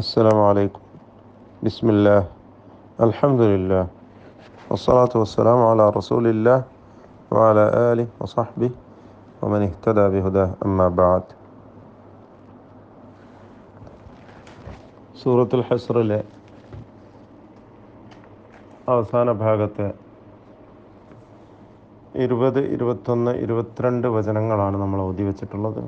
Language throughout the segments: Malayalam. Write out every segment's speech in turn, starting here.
السلام عليكم. بسم الله. الحمد لله. والصلاة والسلام على رسول الله وعلى آله وصحبه ومن اهتدى بهداه أما بعد. സൂറത്തുൽ ഹസ്റിലെ അവസാന ഭാഗത്തെ 20, 21, 22 വചനങ്ങളാണ് നമ്മൾ ഓതി വെച്ചിട്ടുള്ളത്.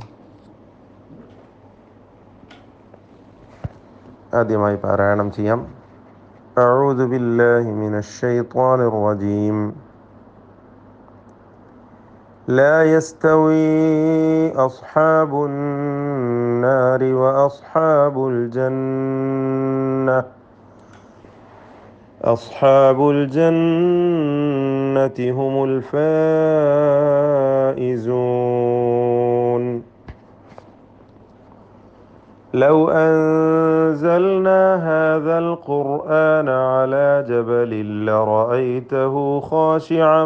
ആദ്യമായി പാരായണം ചെയ്യാം. أعوذ بالله من الشيطان الرجيم. لا يستوي أصحاب النار وأصحاب الجنة أصحاب الجنة هم الفائزون. لو أنزلنا هذا القرآن على جبل لرأيته خاشعا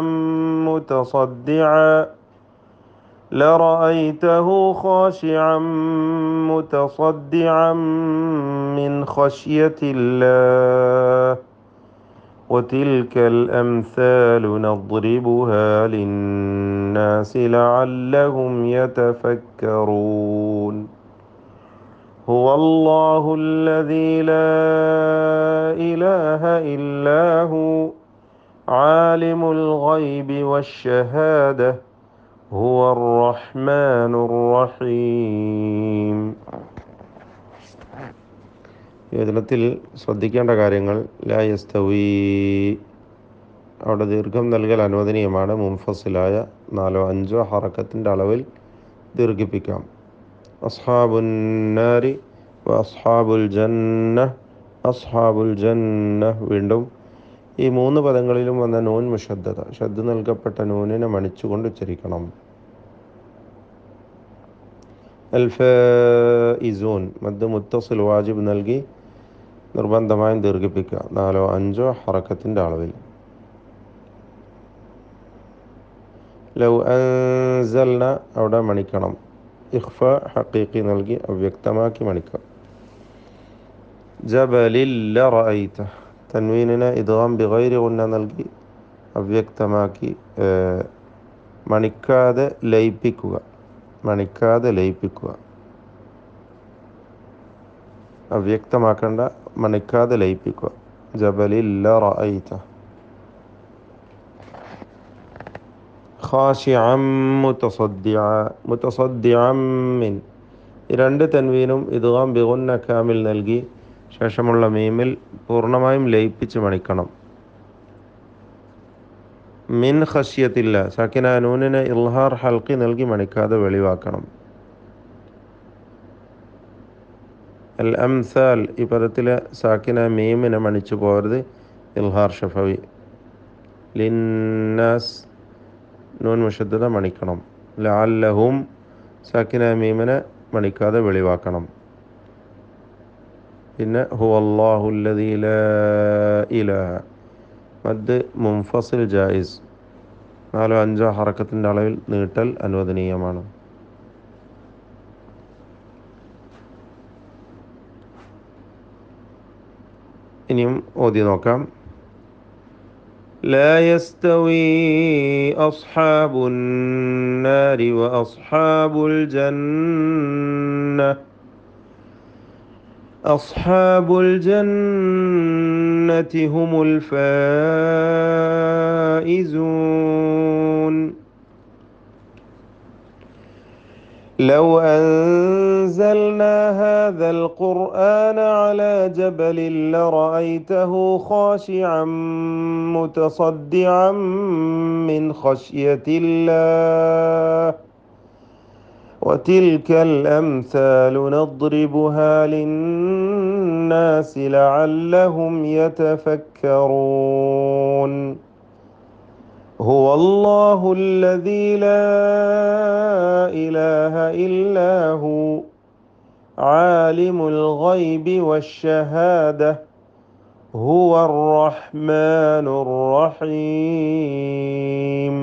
متصدعا من خشية الله وتلك الأمثال نضربها للناس لعلهم يتفكرون. هو الله الذي لا إله إلا هو عالم الغيب والشهادة هو الرحمن الرحيم. ഇതിൽ ശ്രദ്ധിക്കേണ്ട കാര്യങ്ങൾ ലാ യസ്തവി, അവിടെ ദീർഘം നൽകൽ അനുവദനീയമാണ്. മുൻഫസിലായ 4-5 ഹറക്കത്തിൻ്റെ അളവിൽ ദീർഘിപ്പിക്കാം. അസ്ഹാബുൻ നാരി വ അസ്ഹാബുൽ ജന്ന, അസ്ഹാബുൽ ജന്ന. വീണ്ടും ഈ 3 പദങ്ങളിലും വന്ന നൂൻ മുഷദ്ദദ, ഷദ്ദ നൽകപ്പെട്ട നൂനിനെ മണിച്ചുകൊണ്ട് ഉച്ചരിക്കണം. അൽ ഫായിസൂൻ, മദ് മുത്തസിൽ വാജിബ് നൽകി നിർബന്ധമായും ദീർഘിപ്പിക്കുക 4-5 ഹറക്കത്തിൻ്റെ അളവിൽ. ലൗ അൻസൽന, അവിടെ മണിക്കണം. ഇഖ്ഫ ഹഖീഖി നൽകി അവ്യക്തമാക്കി മണിക്കുക. ജബലിൽ ലറഅയ്ത, തൻവീനിനെ ഇദ്ഗാം ബിഗൈരി ഗുന്ന നൽകി അവ്യക്തമാക്കി മണിക്കാതെ ലയിപ്പിക്കുക. അവ്യക്തമാക്കേണ്ട, മണിക്കാതെ ലയിപ്പിക്കുക. ജബലിൽ ലറഅയ്ത. ഖാശിഅൻ മുതസദ്ദിഅൻ മിൻ, ഈ 2 തൻവീനും ഇദ്ഗാം ബിഗുന്ന കാമിൽ നൽകി ശേഷമുള്ള മീമിൽ പൂർണ്ണമായും ലയിപ്പിച്ച് മണിക്കണം. മിൻ ഖശ്യത്തില്ല, സാക്കിന നൂനിനെ ഇൽഹാർ ഹൽക്കി നൽകി മണിക്കാതെ വെളിവാക്കണം. അൽ അംസാൽ, ഈ പദത്തിലെ സാക്കിന മീമിനെ മണിച്ചു പോകരുത്, ഇൽഹാർ ഷഫവി. ലിന്നാസ്, നൂൻ മുഷദ്ദദ മണിക്കണം. ലഅല്ലഹും, സാക്കിന മീമിനെ മണിക്കാതെ വെളിവാക്കണം. പിന്നെ ഹുവല്ലാഹു അല്ലദീ ലാ ഇലാഹ, മദ് മുൻഫസിൽ ജായിസ്, 4-5 ഹറക്കത്തിൻ്റെ അളവിൽ നീട്ടൽ അനുവദനീയമാണ്. ഇനിയും ഓതി നോക്കാം. لا يستوي أصحاب النار وأصحاب الجنة أصحاب الجنة هم الفائزون. لو أنزلنا هذا القرآن على جبل لرأيته خاشعا متصدعا من خشية الله وتلك الأمثال نضربها للناس لعلهم يتفكرون. هو الله الذي لا إله إلا هو عالم الغيب والشهادة هو الرحمن الرحيم.